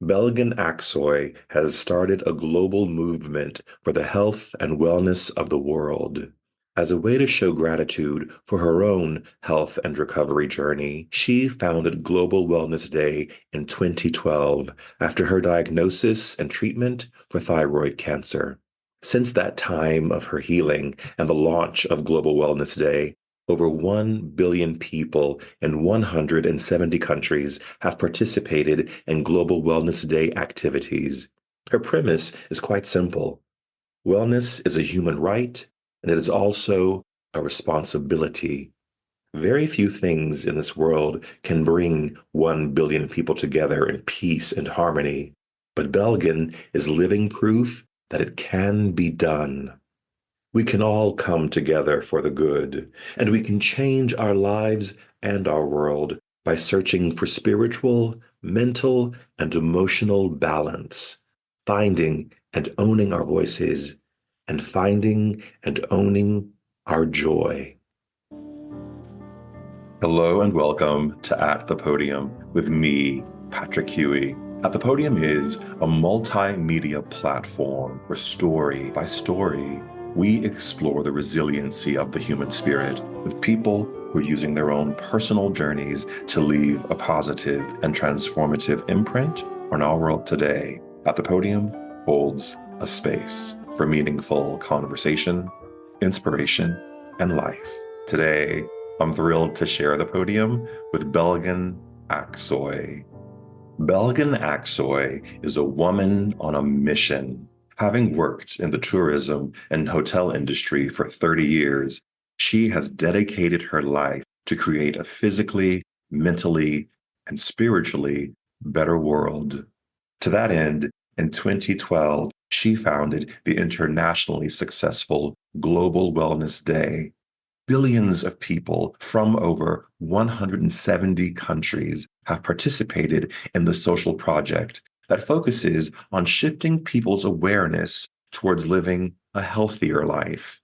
Belgin Aksoy has started a global movement for the health and wellness of the world. As a way to show gratitude for her own health and recovery journey, she founded Global Wellness Day in 2012 after her diagnosis and treatment for thyroid cancer. Since that time of her healing and the launch of Global Wellness Day, over 1 billion people in 170 countries have participated in Global Wellness Day activities. Her premise is quite simple. Wellness is a human right, and it is also a responsibility. Very few things in this world can bring 1 billion people together in peace and harmony, but Belgin is living proof that it can be done. We can all come together for the good, and we can change our lives and our world by searching for spiritual, mental, and emotional balance, finding and owning our voices, and finding and owning our joy. Hello and welcome to At the Podium with me, Patrick Huey. At the Podium is a multimedia platform where story by story, we explore the resiliency of the human spirit with people who are using their own personal journeys to leave a positive and transformative imprint on our world today. At the Podium holds a space for meaningful conversation, inspiration, and life. Today, I'm thrilled to share the podium with Belgin Aksoy. Belgin Aksoy is a woman on a mission. Having worked in the tourism and hotel industry for 30 years, she has dedicated her life to create a physically, mentally, and spiritually better world. To that end, in 2012, she founded the internationally successful Global Wellness Day. Billions of people from over 170 countries have participated in the social project that focuses on shifting people's awareness towards living a healthier life.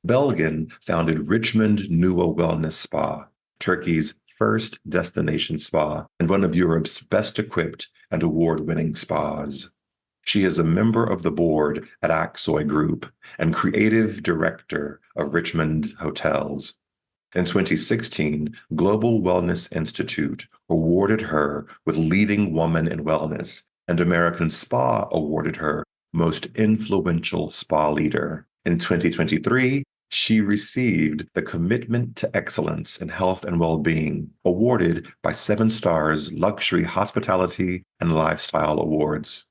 Belgin founded Richmond Nua Wellness Spa, Turkey's first destination spa and one of Europe's best equipped and award-winning spas. She is a member of the board at Aksoy Group and creative director of Richmond Hotels. In 2016, Global Wellness Institute awarded her with Leading Woman in Wellness, and American Spa awarded her Most Influential Spa Leader. In 2023, she received the Commitment to Excellence in Health and Well-Being, awarded by 7 Stars Luxury Hospitality and Lifestyle Awards.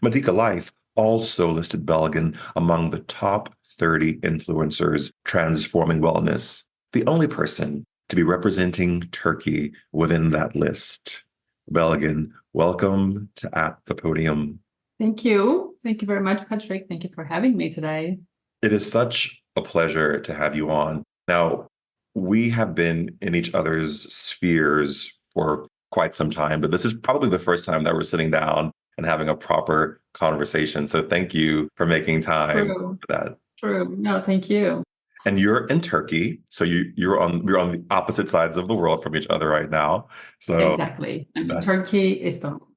Medica Life also listed Belgin among the top 30 influencers transforming wellness, the only person to be representing Turkey within that list. Belgin, welcome to At the Podium. Thank you. Thank you very much, Patrick. Thank you for having me today. It is such a pleasure to have you on. Now, we have been in each other's spheres for quite some time, but this is probably the first time that we're sitting down and having a proper conversation. So thank you for making time True. for that. True. No, thank you. And you're in Turkey, so you're on the opposite sides of the world from each other right now. So Exactly. I'm in that's Turkey, Istanbul.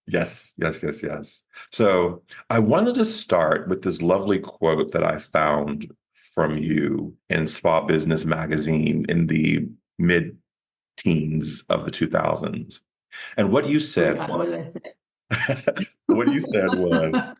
yes. So I wanted to start with this lovely quote that I found from you in Spa Business magazine in the mid teens of the 2000s. And what you Oh my said God, what was, did I say? what you said was,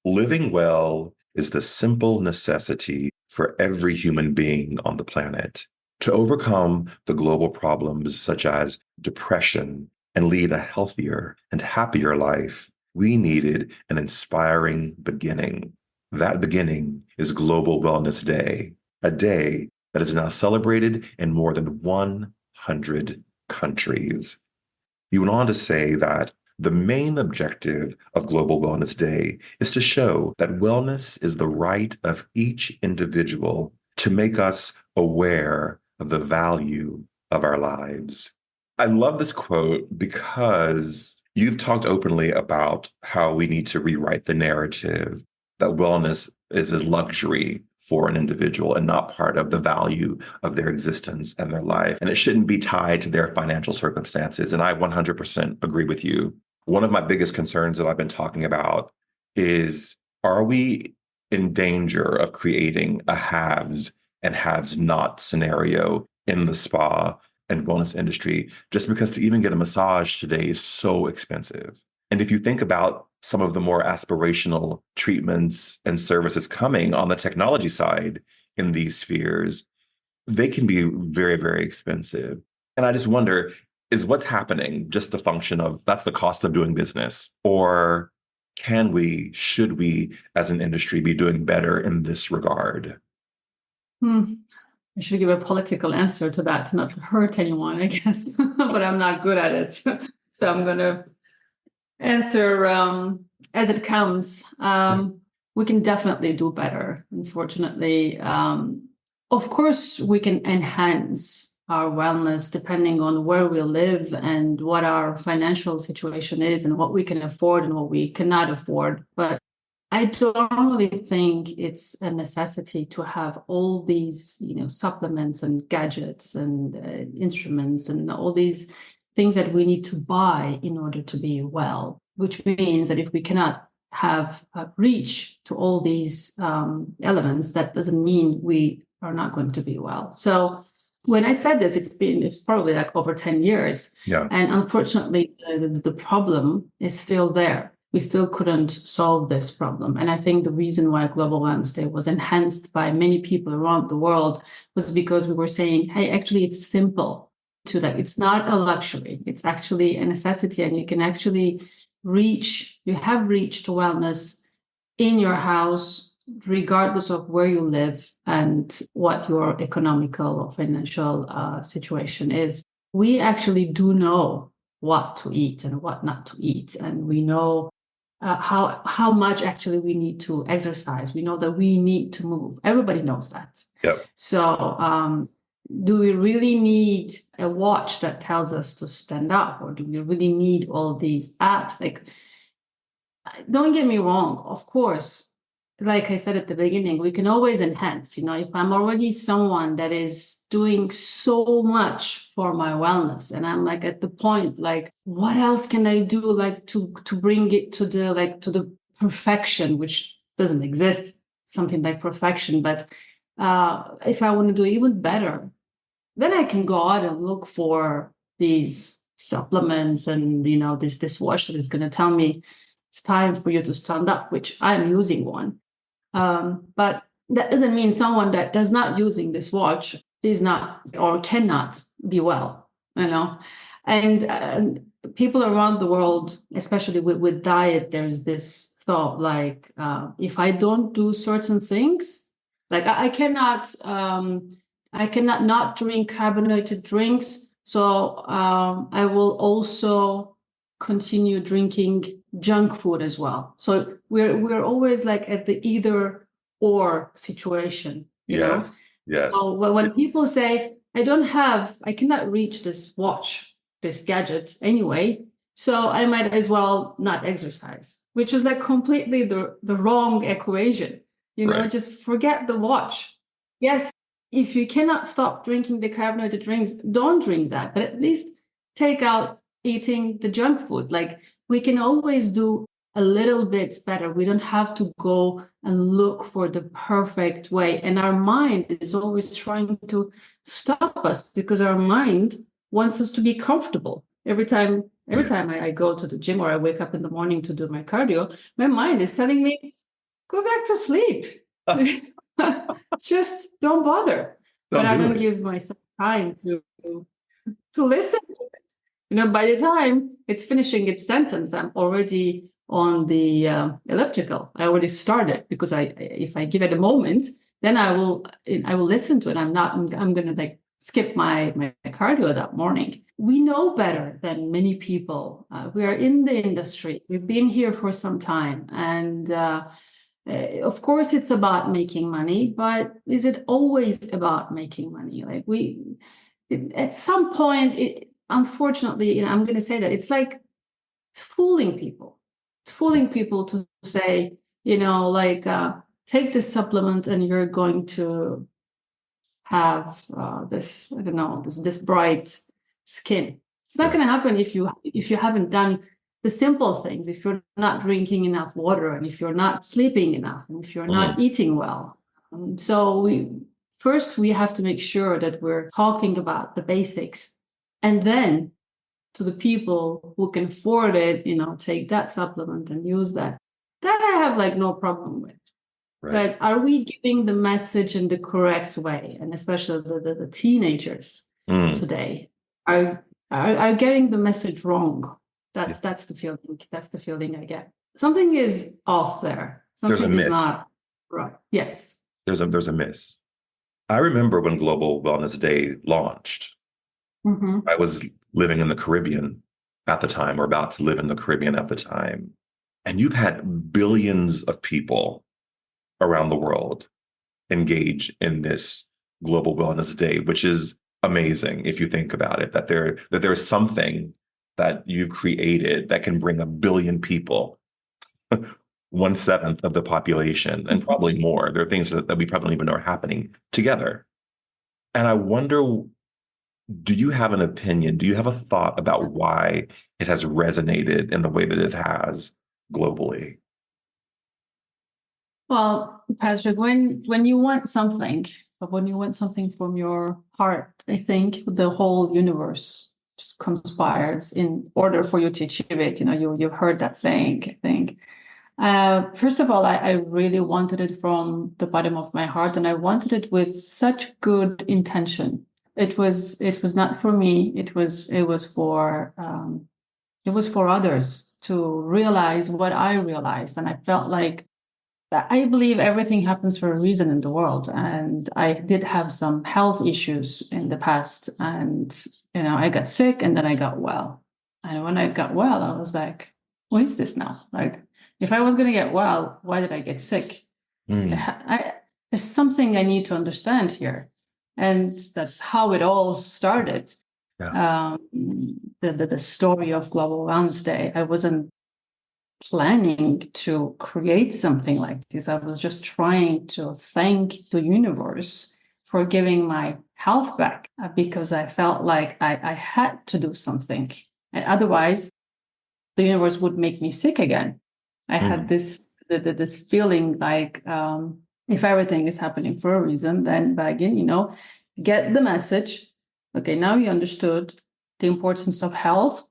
living well is the simple necessity for every human being on the planet. To overcome the global problems such as depression and lead a healthier and happier life, we needed an inspiring beginning. That beginning is Global Wellness Day, a day that is now celebrated in more than 100 countries. You went on to say that the main objective of Global Wellness Day is to show that wellness is the right of each individual to make us aware of the value of our lives. I love this quote because you've talked openly about how we need to rewrite the narrative that wellness is a luxury for an individual and not part of the value of their existence and their life. And it shouldn't be tied to their financial circumstances. And I 100% agree with you. One of my biggest concerns that I've been talking about is, are we in danger of creating a haves and haves not scenario in the spa and wellness industry, just because to even get a massage today is so expensive? And if you think about some of the more aspirational treatments and services coming on the technology side in these spheres, they can be very, very expensive. And I just wonder, is what's happening just the function of that's the cost of doing business? Or should we as an industry be doing better in this regard? Hmm. I should give a political answer to that, not to hurt anyone, I guess, but I'm not good at it. So I'm going to answer as it comes. We can definitely do better, unfortunately. Of course, we can enhance our wellness depending on where we live and what our financial situation is and what we can afford and what we cannot afford. But I don't really think it's a necessity to have all these, supplements and gadgets and instruments and all these things that we need to buy in order to be well, which means that if we cannot have reach to all these elements, that doesn't mean we are not going to be well. So when I said this, it's probably like over 10 years. Yeah. And unfortunately, the problem is still there. We still couldn't solve this problem. And I think the reason why Global Wellness Day was enhanced by many people around the world was because we were saying, hey, actually, it's simple to that. It's not a luxury. It's actually a necessity. And you can actually you have reached wellness in your house, regardless of where you live and what your economical or financial situation is. We actually do know what to eat and what not to eat. And we know how much actually we need to exercise. We know that we need to move. Everybody knows that. Yep. So do we really need a watch that tells us to stand up, or do we really need all these apps? Like, don't get me wrong, of course, like I said at the beginning, we can always enhance. If I'm already someone that is doing so much for my wellness, and I'm like at the point, like, what else can I do, like to bring it to the perfection, which doesn't exist, something like perfection. But if I want to do even better, then I can go out and look for these supplements and this watch that is going to tell me it's time for you to stand up, which I'm using one. But that doesn't mean someone that does not using this watch is not or cannot be well, And people around the world, especially with diet, there's this thought like, if I don't do certain things, like I cannot not drink carbonated drinks, so I will also continue drinking junk food as well. So we're always like at the either or situation, Yes. Yes. So when people say, I cannot reach this watch, this gadget anyway, so I might as well not exercise, which is like completely the wrong equation. Right. Just forget the watch. Yes, if you cannot stop drinking the carbonated drinks, don't drink that, but at least take out eating the junk food. Like, we can always do a little bit better. We don't have to go and look for the perfect way. And our mind is always trying to stop us because our mind wants us to be comfortable. Every time I go to the gym or I wake up in the morning to do my cardio, my mind is telling me, go back to sleep. Just don't bother. But I don't give myself time to listen to it. By the time it's finishing its sentence, I'm already on the elliptical. I already started because if I give it a moment, then I will listen to it. I'm going to skip my cardio that morning. We know better than many people. We are in the industry. We've been here for some time. And of course, it's about making money, but is it always about making money? Like at some point, unfortunately, I'm going to say that it's fooling people. It's fooling people to say, take this supplement and you're going to have this, I don't know, this bright skin. It's not going to happen if you haven't done the simple things, if you're not drinking enough water, and if you're not sleeping enough, and if you're not eating well. So we have to make sure that we're talking about the basics, and then to the people who can afford it, take that supplement and use that. That I have like no problem with. Right. But are we giving the message in the correct way? And especially the teenagers today are getting the message wrong. That's the feeling. That's the feeling I get. Something is off there. There's a Something is miss. not right. Yes. There's a miss. I remember when Global Wellness Day launched. I was living in the Caribbean at the time, or about to live in the Caribbean at the time. And you've had billions of people around the world engage in this Global Wellness Day, which is amazing if you think about it, that there's something that you've created that can bring 1 billion people, 1/7 of the population, and probably more. There are things that we probably don't even know are happening together. And I wonder, do you have an opinion? Do you have a thought about why it has resonated in the way that it has globally? Well, Patrick, when you want something, but when you want something from your heart, I think the whole universe just conspires in order for you to achieve it. You've heard that saying, I think. First of all, I really wanted it from the bottom of my heart, and I wanted it with such good intention. It was not for me. It was for others to realize what I realized, and I felt like I believe everything happens for a reason in the world. And I did have some health issues in the past, and I got sick and then I got well. And when I got well, I was like, what is this now? Like, if I was going to get well, why did I get sick? There's something I need to understand here. And that's how it all started. Yeah. The story of Global Wellness Day. I wasn't planning to create something like this. I was just trying to thank the universe for giving my health back, because I felt like I had to do something. And otherwise, the universe would make me sick again. I had this feeling like, if everything is happening for a reason, then Belgin, get the message. Okay, now you understood the importance of health.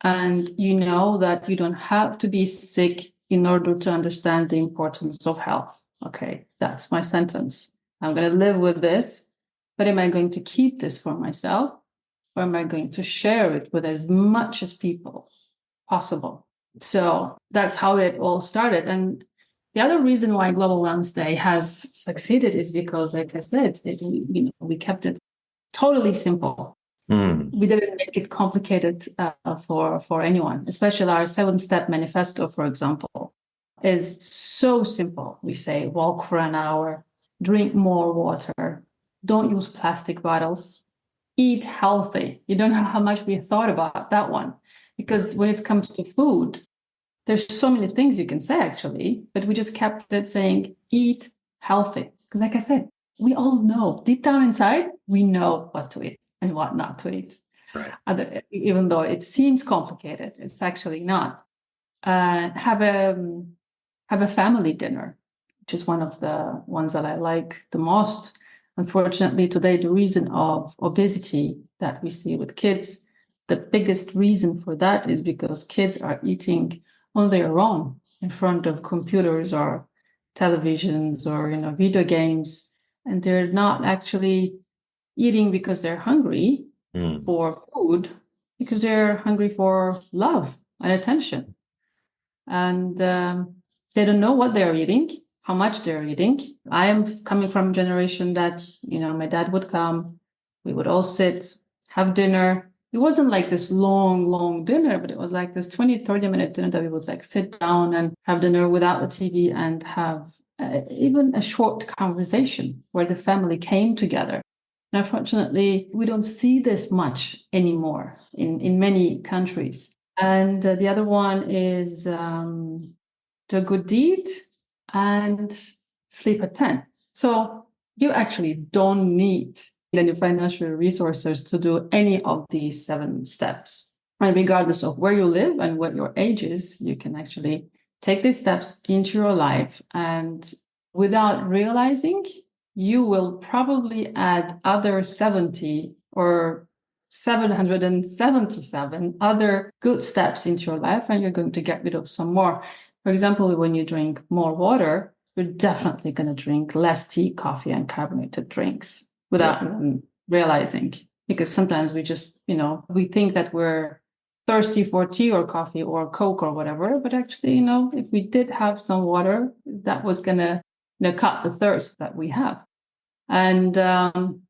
And you know that you don't have to be sick in order to understand the importance of health. Okay, that's my sentence. I'm going to live with this, but am I going to keep this for myself, or am I going to share it with as much as people possible? So that's how it all started. And the other reason why Global Wellness Day has succeeded is because, like I said, we kept it totally simple. We didn't make it complicated for anyone, especially our 7-step manifesto, for example, is so simple. We say, walk for an hour, drink more water, don't use plastic bottles, eat healthy. You don't know how much we thought about that one, because when it comes to food, there's so many things you can say, actually, but we just kept it saying, eat healthy. Because like I said, we all know, deep down inside, we know what to eat and what not to eat. Right. Even though it seems complicated, it's actually not. Have a family dinner, which is one of the ones that I like the most. Unfortunately, today, the reason of obesity that we see with kids, the biggest reason for that is because kids are eating on their own in front of computers or televisions or video games, and they're not actually eating because they're hungry for food, because they're hungry for love and attention. And they don't know what they're eating, how much they're eating. I am coming from a generation that, my dad would come, we would all sit, have dinner. It wasn't like this long dinner, but it was like this 20-30 minute dinner that we would like sit down and have dinner without the TV and have even a short conversation where the family came together. And unfortunately, we don't see this much anymore in many countries. And the other one is the good deed and sleep at 10. So you actually don't need any financial resources to do any of these 7 steps. And regardless of where you live and what your age is, you can actually take these steps into your life. And without realizing, you will probably add other 70 or 777 other good steps into your life, and you're going to get rid of some more. For example, when you drink more water, you're definitely going to drink less tea, coffee, and carbonated drinks without realizing. Because sometimes we just, we think that we're thirsty for tea or coffee or Coke or whatever, but actually, if we did have some water, that was going to, cut the thirst that we have. And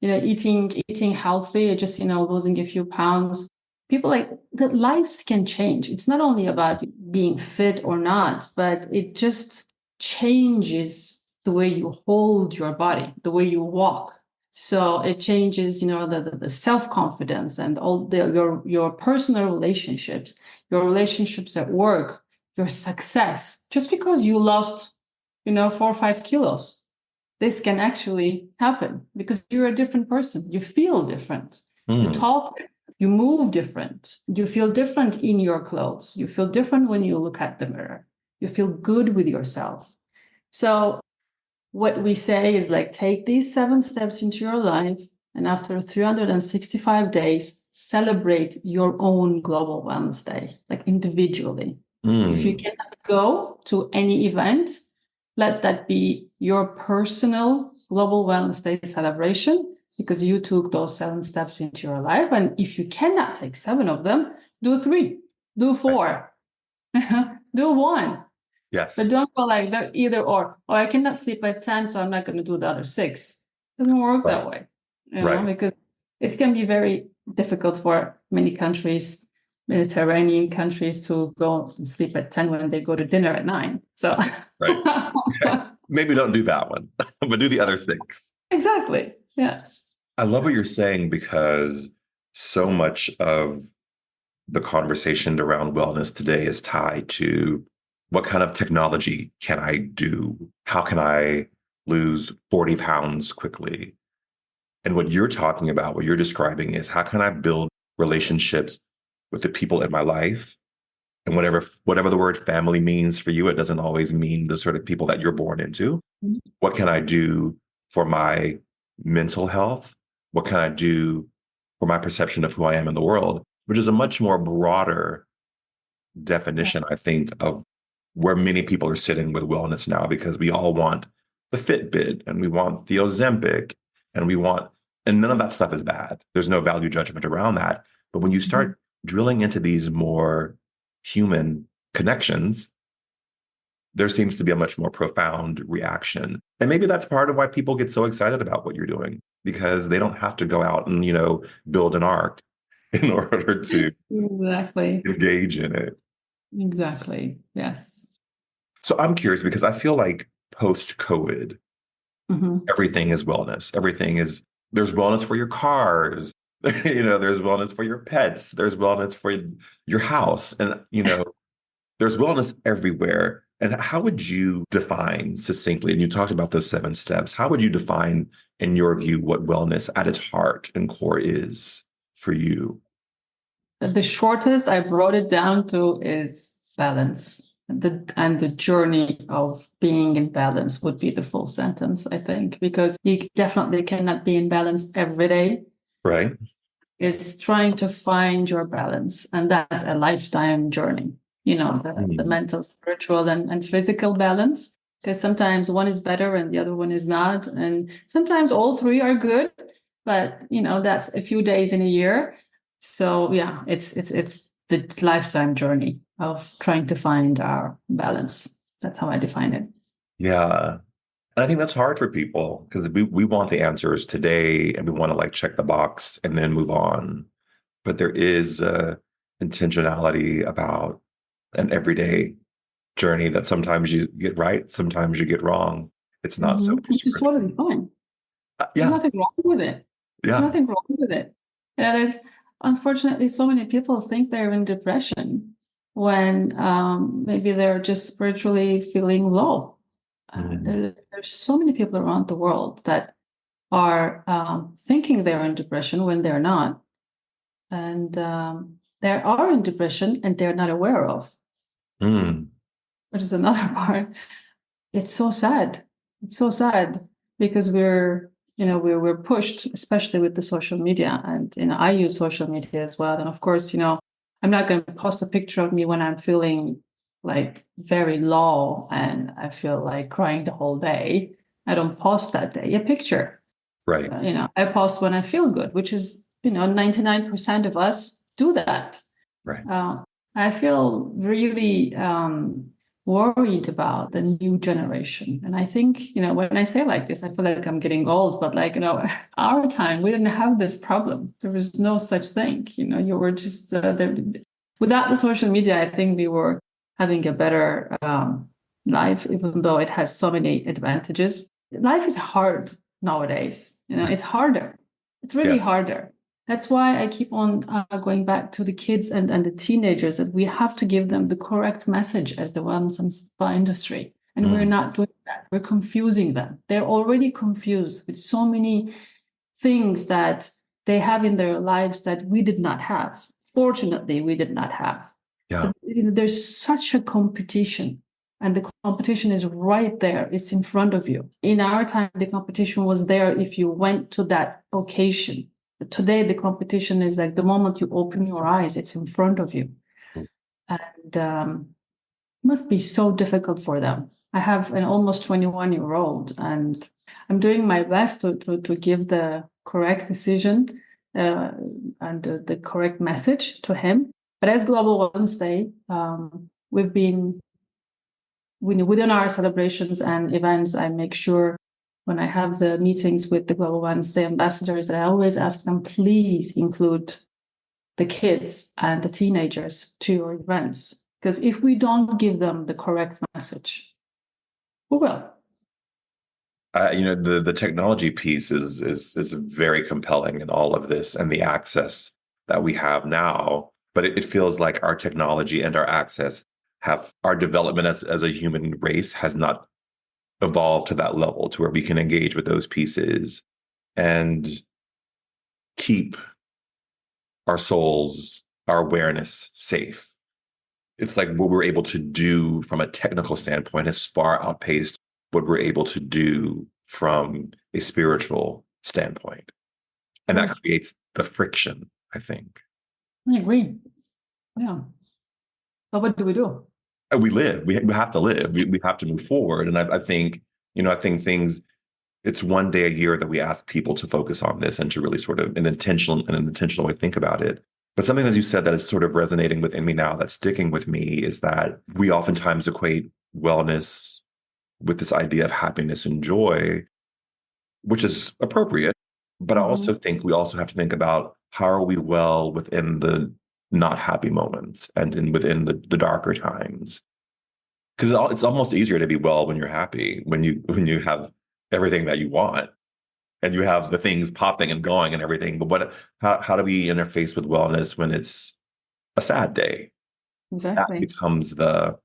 eating healthy, just losing a few pounds. People that lives can change. It's not only about being fit or not, but it just changes the way you hold your body, the way you walk. So it changes, the self-confidence and all your personal relationships, your relationships at work, your success. Just because you lost, 4 or 5 kilos, this can actually happen because you're a different person. You feel different. You talk, you move different. You feel different in your clothes. You feel different when you look at the mirror. You feel good with yourself. So what we say is take these 7 steps into your life, and after 365 days, celebrate your own Global Wellness Day, individually. If you cannot go to any event, let that be your personal Global Wellness Day celebration, because you took those 7 steps into your life. And if you cannot take 7 of them, do 3, do 4, do 1. Yes. But don't go that either or I cannot sleep at 10, so I'm not going to do the other 6. It doesn't work that way, because it can be very difficult for many countries, Mediterranean countries, to go and sleep at 10 when they go to dinner at 9. So Okay. Maybe don't do that one, but do the other 6. Exactly. Yes. I love what you're saying, because so much of the conversation around wellness today is tied to what kind of technology can I do? How can I lose 40 pounds quickly? And what you're talking about, what you're describing, is how can I build relationships with the people in my life? And whatever the word family means for you, it doesn't always mean the sort of people that you're born into. Mm-hmm. What can I do for my mental health? What can I do for my perception of who I am in the world? Which is a much more broader definition, I think, of where many people are sitting with wellness now, because we all want the Fitbit and we want the Ozempic and and none of that stuff is bad. There's no value judgment around that. But when you start drilling into these more human connections, there seems to be a much more profound reaction. And maybe that's part of why people get so excited about what you're doing, because they don't have to go out and, build an ark in order to engage in it. Exactly. Yes. So I'm curious, because I feel like post-COVID, everything is wellness. There's wellness for your cars. There's wellness for your pets. There's wellness for your house. And, there's wellness everywhere. And how would you define succinctly, and you talked about those 7 steps, how would you define, in your view, what wellness at its heart and core is for you? The shortest I brought it down to is balance. And the journey of being in balance would be the full sentence, I think, because you definitely cannot be in balance every day. Right. It's trying to find your balance, and that's a lifetime journey. The mental, spiritual, and physical balance, because sometimes one is better and the other one is not, and sometimes all 3 are good, but that's a few days in a year. So yeah, it's the lifetime journey of trying to find our balance. That's how I define it. Yeah. And I think that's hard for people, because we want the answers today and we want to check the box and then move on. But there is intentionality about an everyday journey that sometimes you get right, sometimes you get wrong. It's not so Which is totally fine. Yeah. There's nothing wrong with it. There's nothing wrong with it. There's unfortunately so many people think they're in depression when maybe they're just spiritually feeling low. Mm. There's so many people around the world that are thinking they're in depression when they're not, and they are in depression and they're not aware of, Mm. which is another part. It's so sad. It's so sad because we're pushed, especially with the social media, and I use social media as well. And of course, I'm not going to post a picture of me when I'm feeling like very low and I feel like crying the whole day. I don't post that day a picture. Right. I post when I feel good, which is 99% of us do that. Right. uh, I feel really worried about the new generation. And I think, when I say like this, I feel like I'm getting old, but like, our time, we didn't have this problem. There was no such thing. You were just there. Without the social media, I think we were having a better life, even though it has so many advantages. Life is hard nowadays. It's harder. It's really Yes. harder. That's why I keep on going back to the kids and the teenagers, that we have to give them the correct message as the wellness and spa industry. And we're Mm. not doing that. We're confusing them. They're already confused with so many things that they have in their lives that we did not have. Fortunately, we did not have. Yeah. But there's such a competition, and the competition is right there. It's in front of you. In our time, the competition was there if you went to that occasion. Today, the competition is like the moment you open your eyes, it's in front of you. And it must be so difficult for them. I have an almost 21-year-old, and I'm doing my best to give the correct decision and the correct message to him. But as Global Wednesday, we've been within our celebrations and events. I make sure when I have the meetings with the Global Wednesday ambassadors, I always ask them, please include the kids and the teenagers to your events. Because if we don't give them the correct message, who will? The technology piece is very compelling in all of this and the access that we have now. But it feels like our technology and our access have our development as a human race has not evolved to that level to where we can engage with those pieces and keep our souls, our awareness safe. It's like what we're able to do from a technical standpoint has far outpaced what we're able to do from a spiritual standpoint. And that creates the friction, I think. I agree. Yeah. But what do we do? And we live, we have to live, we have to move forward. And I think, I think it's one day a year that we ask people to focus on this and to really sort of an intentional way think about it. But something that you said that is sort of resonating within me now, that's sticking with me, is that we oftentimes equate wellness with this idea of happiness and joy, which is appropriate. But I also think we also have to think about how are we well within the not happy moments and within the darker times. Because it's almost easier to be well when you're happy, when you have everything that you want and you have the things popping and going and everything. But how do we interface with wellness when it's a sad day? That Exactly. becomes the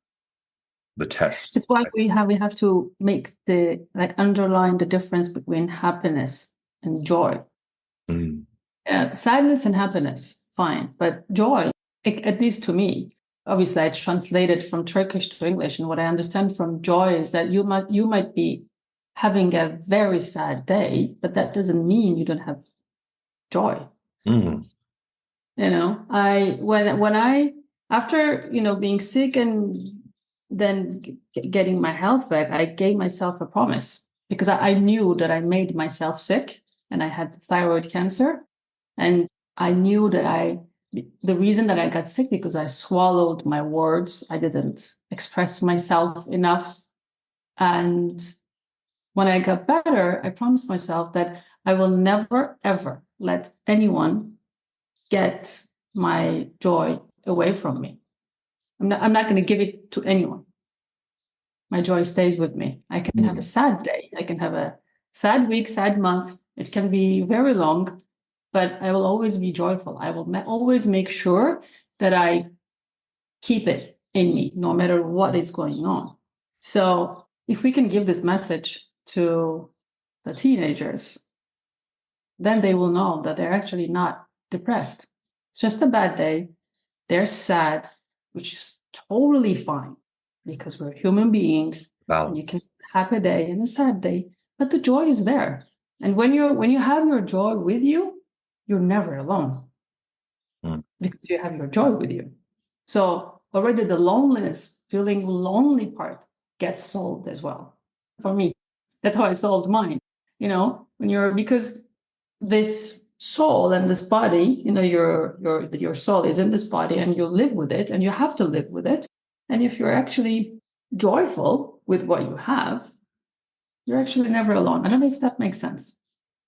test. It's why we have to make underline the difference between happiness and joy. Mm. Sadness and happiness, fine, but joy, at least to me, obviously I translated from Turkish to English, and what I understand from joy is that you might be having a very sad day, but that doesn't mean you don't have joy. Mm. I when I after being sick and then getting my health back, I gave myself a promise because I knew that I made myself sick and I had thyroid cancer, and I knew that the reason that I got sick because I swallowed my words. I didn't express myself enough, and when I got better, I promised myself that I will never ever let anyone get my joy away from me. I'm not going to give it to anyone. My joy stays with me. I can have a Mm. sad day. I can have a sad week, sad month. It can be very long, but I will always be joyful. I will always make sure that I keep it in me, no matter what is going on. So if we can give this message to the teenagers, then they will know that they're actually not depressed. It's just a bad day. They're sad, which is totally fine because we're human beings and you can have a happy day and a sad day, but the joy is there. And when you have your joy with you, you're never alone because you have your joy with you. So already the loneliness, feeling lonely part gets solved as well. For me, that's how I solved mine. When you're because this soul and this body, your soul is in this body and you live with it and you have to live with it. And if you're actually joyful with what you have, you're actually never alone. I don't know if that makes sense.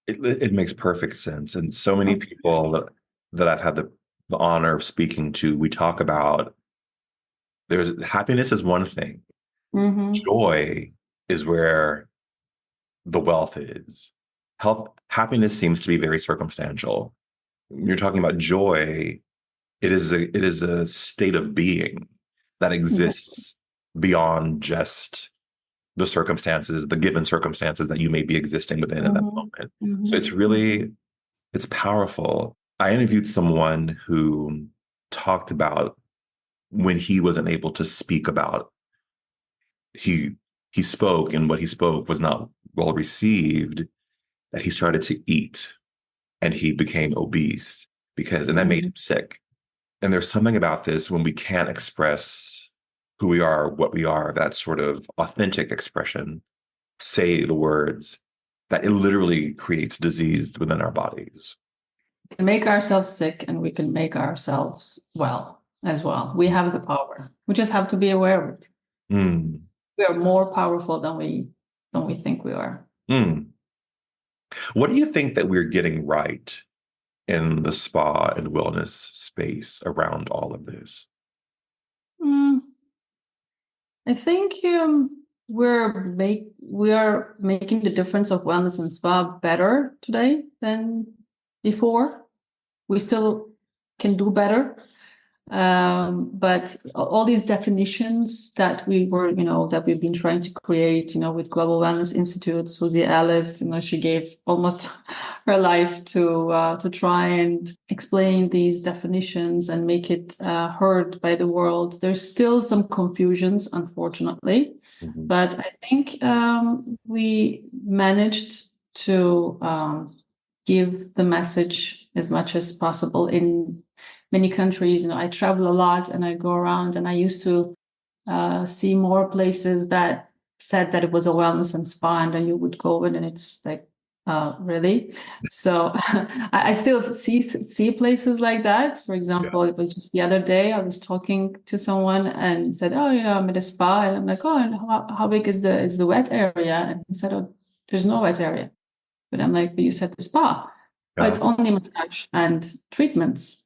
It makes perfect sense. And so many people that I've had the honor of speaking to, we talk about there's happiness is one thing. Joy is where the wealth is. Happiness seems to be very circumstantial. When you're talking about joy, it is a state of being that exists beyond just the circumstances, the given circumstances that you may be existing within at that moment. So it's powerful. I interviewed someone who talked about when he wasn't able to speak about he he spoke and what he spoke was not well received, that he started to eat and he became obese and that made him sick. And there's something about this when we can't express who we are, what we are, that sort of authentic expression, say the words, that it literally creates disease within our bodies. We can make ourselves sick and we can make ourselves well as well. We have the power. We just have to be aware of it. We are more powerful than we think we are. What do you think that we're getting right in the spa and wellness space around all of this? I think we are making the difference of wellness and spa better today than before. We still can do better. But all these definitions that we've been trying to create, with Global Wellness Institute, Susie Ellis, she gave almost her life to try and explain these definitions and make it heard by the world. There's still some confusions, unfortunately, but I think we managed to give the message as much as possible in many countries. I travel a lot and I go around, and I used to see more places that said that it was a wellness and spa, and then you would go in and it's like, really? So I still see places like that. For example, it was just the other day I was talking to someone and said, oh, I'm at a spa, and I'm like, oh, and how big is the wet area? And he said, oh, there's no wet area. But I'm like, but you said the spa. Oh, it's only massage and treatments.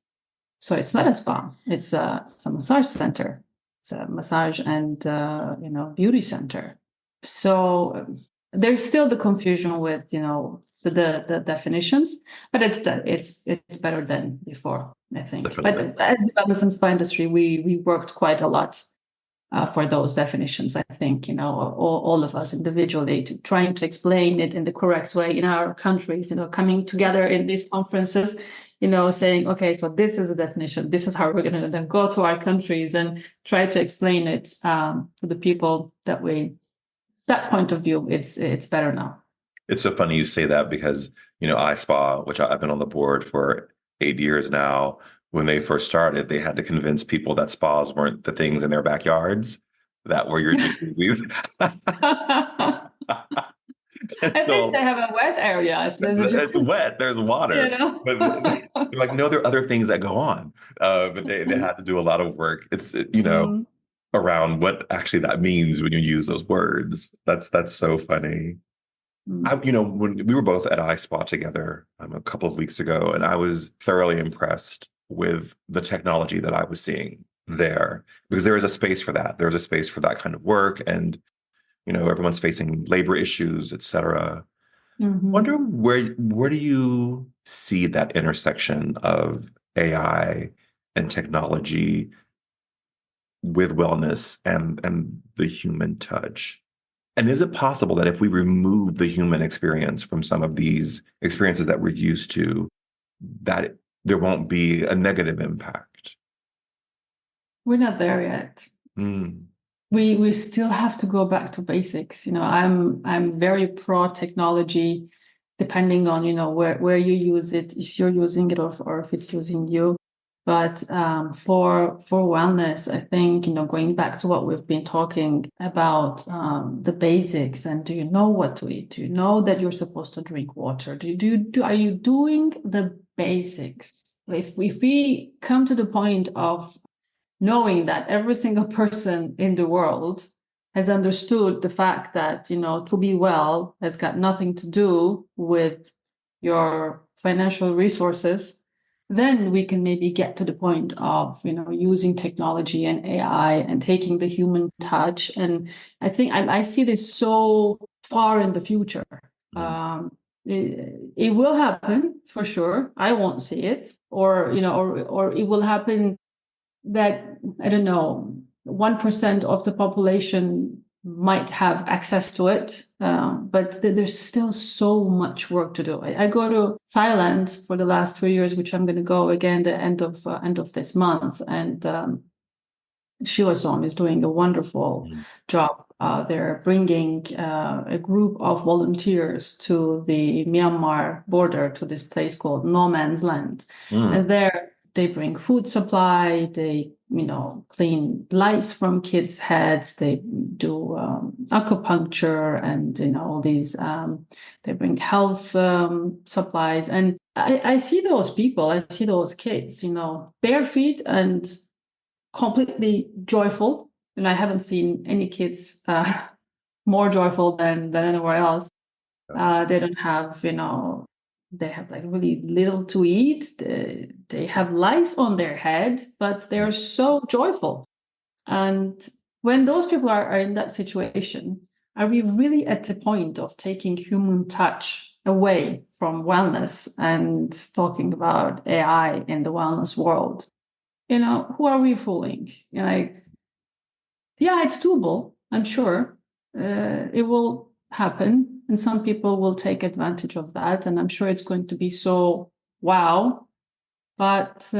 So it's not a spa. It's a massage center. It's a massage and beauty center. So there's still the confusion with the definitions, but it's better than before, I think. Definitely. But as the wellness and spa industry, we worked quite a lot for those definitions. I think all of us individually trying to explain it in the correct way in our countries. Coming together in these conferences. Saying, okay, so this is a definition. This is how we're going to then go to our countries and try to explain it to the people that point of view. It's better now. It's so funny you say that because, iSpa, which I've been on the board for 8 years now, when they first started, they had to convince people that spas weren't the things in their backyards that were your jacuzzis. At least they have a wet area. It's wet. There's water. But they're like, no, there are other things that go on. But they had to do a lot of work. It's, around what actually that means when you use those words. That's so funny. When we were both at iSpa together a couple of weeks ago, and I was thoroughly impressed with the technology that I was seeing there, because there is a space for that. There's a space for that kind of work, and everyone's facing labor issues, et cetera. Wonder where do you see that intersection of AI and technology with wellness and the human touch? And is it possible that if we remove the human experience from some of these experiences that we're used to, that there won't be a negative impact? We're not there yet. Mm, We still have to go back to basics. I'm very pro technology, depending on where you use it, if you're using it or if it's using you. But for wellness, I think going back to what we've been talking about, the basics. And do you know what to eat? Do you know that you're supposed to drink water? Are you doing the basics? If we come to the point of knowing that every single person in the world has understood the fact that, to be well has got nothing to do with your financial resources, then we can maybe get to the point of, using technology and AI and taking the human touch. And I think I see this so far in the future. mm, It will happen for sure. I won't see it, or it will happen that, I don't know, 1% of the population might have access to it, but there's still so much work to do. I go to Thailand for the last 3 years, which I'm going to go again the end of this month, and Shivasom is doing a wonderful mm, job. They're bringing a group of volunteers to the Myanmar border, to this place called No Man's Land. And mm, there they bring food supply, they, clean lice from kids' heads, they do acupuncture and, all these, they bring health supplies. And I see those people, I see those kids, bare feet and completely joyful, and I haven't seen any kids more joyful than anywhere else. They don't have, they have like really little to eat. They have lice on their head, but they're so joyful. And when those people are in that situation, are we really at the point of taking human touch away from wellness and talking about AI in the wellness world? Who are we fooling? Like, yeah, it's doable. I'm sure it will happen, and some people will take advantage of that. And I'm sure it's going to be so wow. But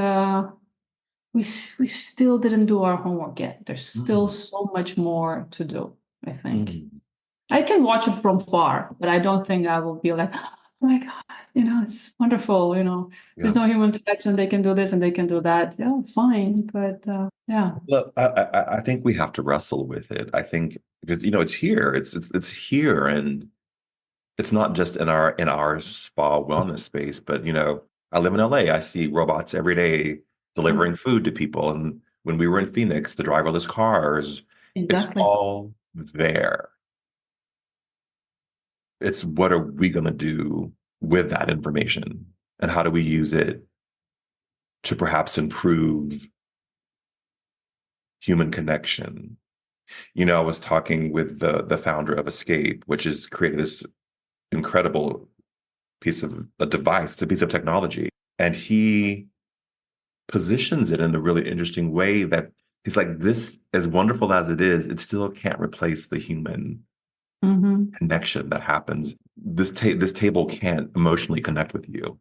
we still didn't do our homework yet. There's still mm, so much more to do, I think. mm. I can watch it from far, but I don't think I will be like, oh my God, it's wonderful. There's Yeah. no human touch and they can do this and they can do that. Yeah, fine. But yeah. Well, I think we have to wrestle with it. I think because it's here, it's here, and it's not just in our spa wellness space, but I live in LA. I see robots every day delivering food to people, and when we were in Phoenix, the driverless cars, it's Exactly. all there. It's what are we going to do with that information, and how do we use it to perhaps improve human connection? I was talking with the founder of Escape, which has created this incredible piece of a device, it's a piece of technology. And he positions it in a really interesting way that he's like, this, as wonderful as it is, it still can't replace the human Mm-hmm. connection that happens. This table can't emotionally connect with you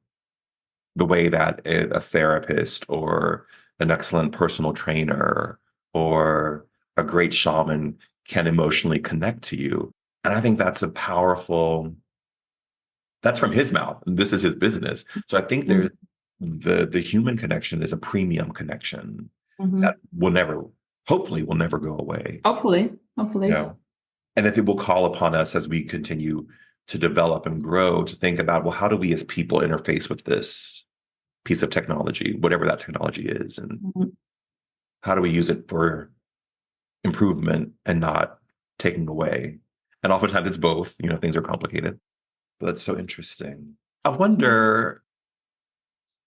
the way that a therapist or an excellent personal trainer or a great shaman can emotionally connect to you. And I think that's from his mouth. And this is his business. So I think there's the human connection is a premium connection that Mm-hmm. hopefully will never go away. Hopefully, You hopefully. know, and if it will call upon us as we continue to develop and grow to think about, well, how do we as people interface with this piece of technology, whatever that technology is, and Mhm. how do we use it for improvement and not taking away? And oftentimes it's both, things are complicated, but that's so interesting. I wonder,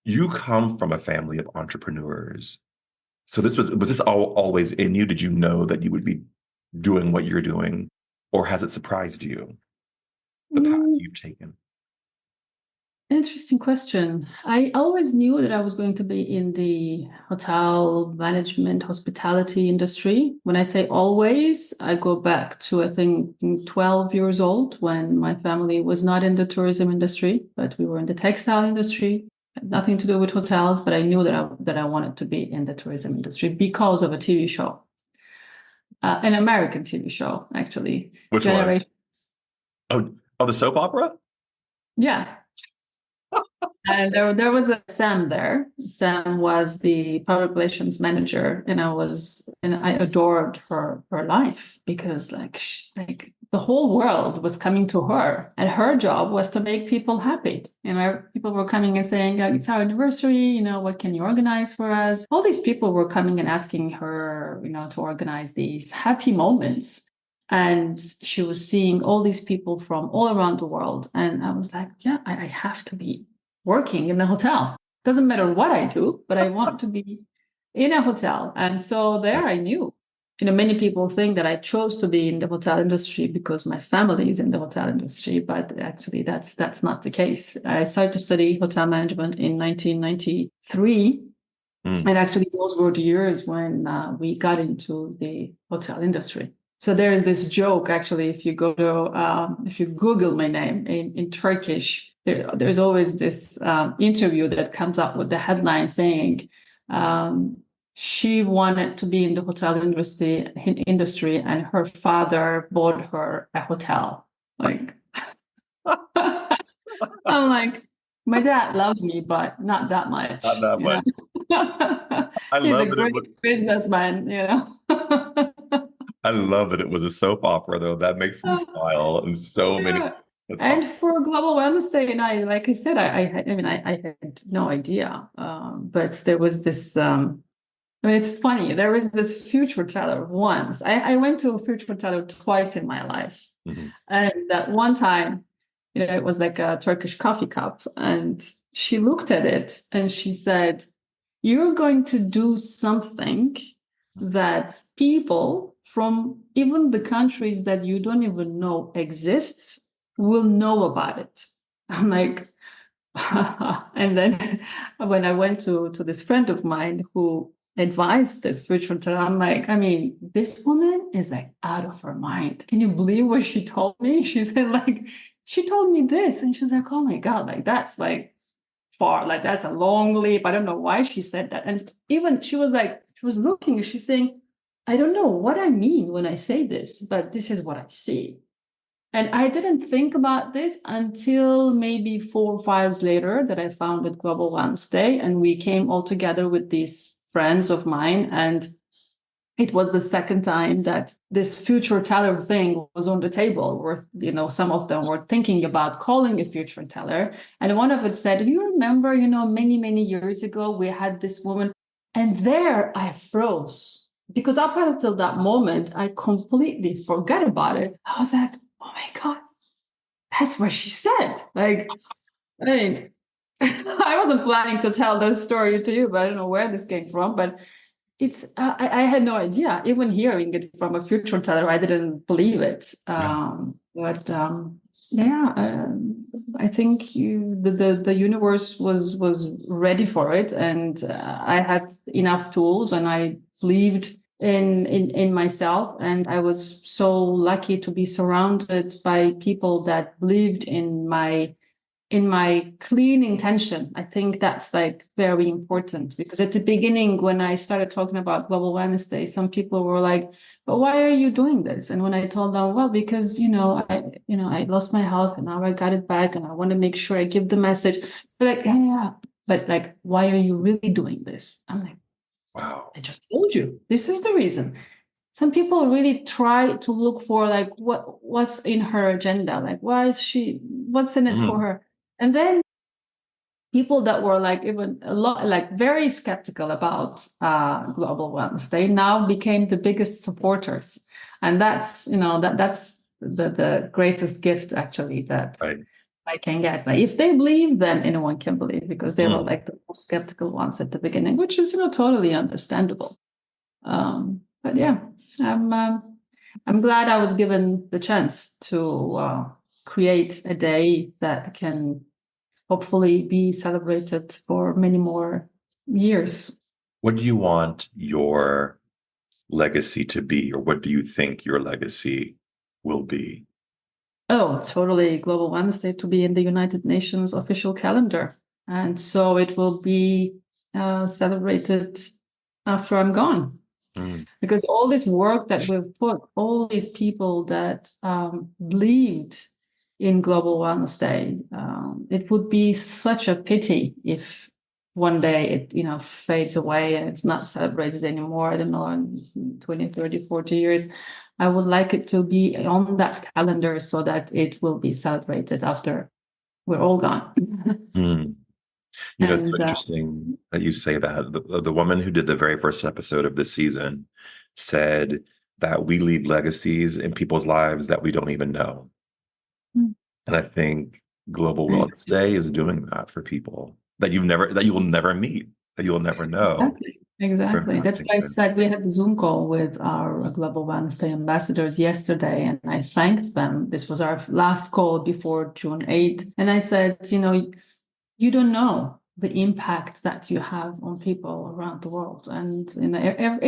you come from a family of entrepreneurs. So was this always in you? Did you know that you would be doing what you're doing? Or has it surprised you, the path Mm, you've taken? Interesting question. I always knew that I was going to be in the hotel management, hospitality industry. When I say always, I go back to, I think, 12 years old when my family was not in the tourism industry, but we were in the textile industry. Had nothing to do with hotels, but I knew that I wanted to be in the tourism industry because of a TV show, an American TV show, actually. Which one? Generation. Oh, the soap opera? Yeah. And there was a Sam there. Sam was the public relations manager, and I adored her life because like the whole world was coming to her, and her job was to make people happy. People were coming and saying, "Oh, it's our anniversary. What can you organize for us?" All these people were coming and asking her, to organize these happy moments. And she was seeing all these people from all around the world. And I was like, yeah, I have to be working in a hotel. Doesn't matter what I do, but I want to be in a hotel. And so there I knew. Many people think that I chose to be in the hotel industry because my family is in the hotel industry, but actually that's not the case. I started to study hotel management in 1993. Mm. And actually, those were the years when we got into the hotel industry. So there is this joke, actually, if you Google my name in Turkish, there's always this interview that comes up with the headline saying, she wanted to be in the hotel industry, and her father bought her a hotel. Like, I'm like, my dad loves me, but not that Not much, that much. I He's a love that it great was. businessman. I love that it was a soap opera, though. That makes me smile in so many ways. Yeah. That's And awesome. for Global Wellness Day, and like I said, I had no idea. But there was this, it's funny. There was this future teller once. I went to a future teller twice in my life. Mhm. And that one time, it was like a Turkish coffee cup. And she looked at it and she said, "You're going to do something that people from even the countries that you don't even know exists will know about it." I'm like, and then when I went to this friend of mine who advised this future teller, I'm like, this woman is like out of her mind. Can you believe what she told me? She said, like, she told me this, and she's like, oh my God, like that's like far, like that's a long leap. I don't know why she said that. And even she was like, she was looking and she's saying, I don't know what I mean when I say this, but this is what I see. And I didn't think about this until maybe 4 or 5 years later that I founded Global Wellness Day. And we came all together with these friends of mine. And it was the second time that this future teller thing was on the table, where some of them were thinking about calling a future teller. And one of it said, "Do you remember, many, many years ago, we had this woman?" And there I froze, because up until that moment, I completely forgot about it. I was like, oh my God, that's what she said. Like, I mean, I wasn't planning to tell this story to you, but I don't know where this came from. But I had no idea. Even hearing it from a future teller, I didn't believe it. Yeah. But yeah, I think the universe was ready for it, and I had enough tools, and I believed in myself, and I was so lucky to be surrounded by people that believed in my clean intention. I think that's like very important, because at the beginning, when I started talking about Global Wellness Day, some people were like, "But why are you doing this?" And when I told them, well, because I lost my health and now I got it back, and I want to make sure I give the message. They're like, yeah, yeah, but like, why are you really doing this? I'm like, Wow. I just told you, this is the reason. Some people really try to look for like what's in her agenda, like what's in it for Mhm. her. And then people that were like even a lot like very skeptical about Global Wellness, they now became the biggest supporters. And that's the greatest gift, actually, that Right. I can get. Like, if they believe, then anyone can believe, because they were Mm. like the most skeptical ones at the beginning, which is totally understandable. But yeah, I'm glad I was given the chance to create a day that can hopefully be celebrated for many more years. What do you want your legacy to be, or what do you think your legacy will be? Oh, totally. Global Wednesday to be in the United Nations official calendar. And so it will be celebrated after I'm gone. Mm, Because all this work that we've put, all these people that believed in Global Wellness Day, it would be such a pity if one day it fades away and it's not celebrated anymore. I don't know, in 20, 30, 40 years. I would like it to be on that calendar so that it will be celebrated after we're all gone. mm. It's so And interesting that you say that. The woman who did the very first episode of this season said that we leave legacies in people's lives that we don't even know. And I think Global Wellness Day is doing that for people that that you will never meet, that you will never know. exactly. We're Exactly. That's impacting why I them. said we had the Zoom call with our Global Wednesday ambassadors yesterday, and I thanked them. This was our last call before June 8th. And I said, you don't know the impact that you have on people around the world. And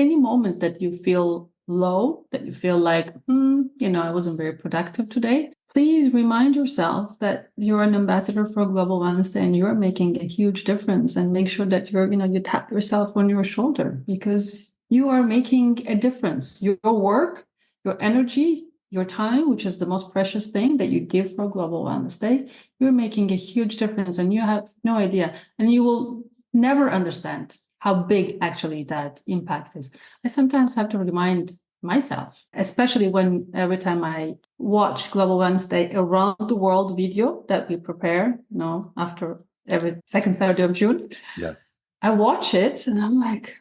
any moment that you feel low, that you feel like, I wasn't very productive today, please remind yourself that you're an ambassador for Global Wellness and you're making a huge difference. And make sure that you tap yourself on your shoulder because you are making a difference. Your work, your energy, your time, which is the most precious thing that you give for Global Wellness Day, you're making a huge difference and you have no idea. And you will never understand how big actually that impact is. I sometimes have to remind myself, especially when every time I watch Global Wednesday around the world video that we prepare, after every second Saturday of June, Yes. I watch it and I'm like,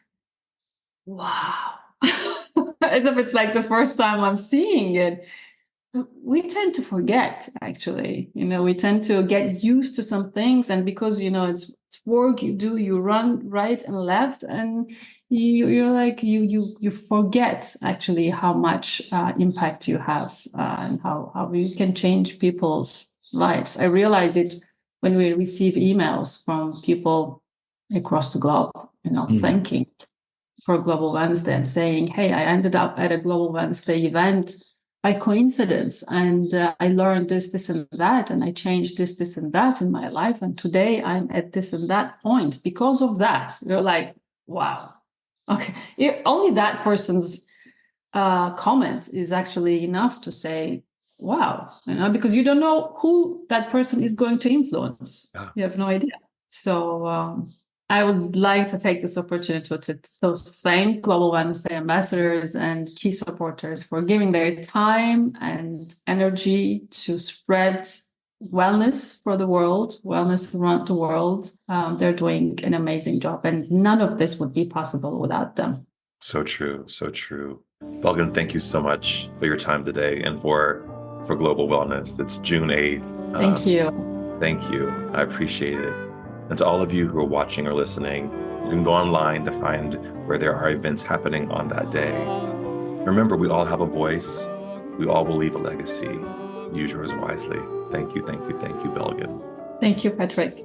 wow. As if it's like the first time I'm seeing it. We tend to forget, actually. We tend to get used to some things, and because it's work you run right and left, and you're like you forget actually how much impact you have and how you can change people's lives. I realize it when we receive emails from people across the globe, Mm. thanking for Global Wednesday and saying, hey, I ended up at a Global Wednesday event by coincidence. And I learned this, and that, and I changed this, and that in my life. And today I'm at this and that point because of that. You're like, wow. Okay. Only that person's comment is actually enough to say, wow, because you don't know who that person is going to influence. Yeah. You have no idea. So I would like to take this opportunity to thank Global Wednesday ambassadors and key supporters for giving their time and energy to spread wellness for the world, wellness around the world. They're doing an amazing job, and none of this would be possible without them. So true. So true. Belgin, thank you so much for your time today and for Global Wellness. It's June 8th. Thank you. Thank you. I appreciate it. And to all of you who are watching or listening, you can go online to find where there are events happening on that day. Remember, we all have a voice. We all will leave a legacy. Use yours wisely. Thank you, thank you, thank you, Belgin. Thank you, Patrick.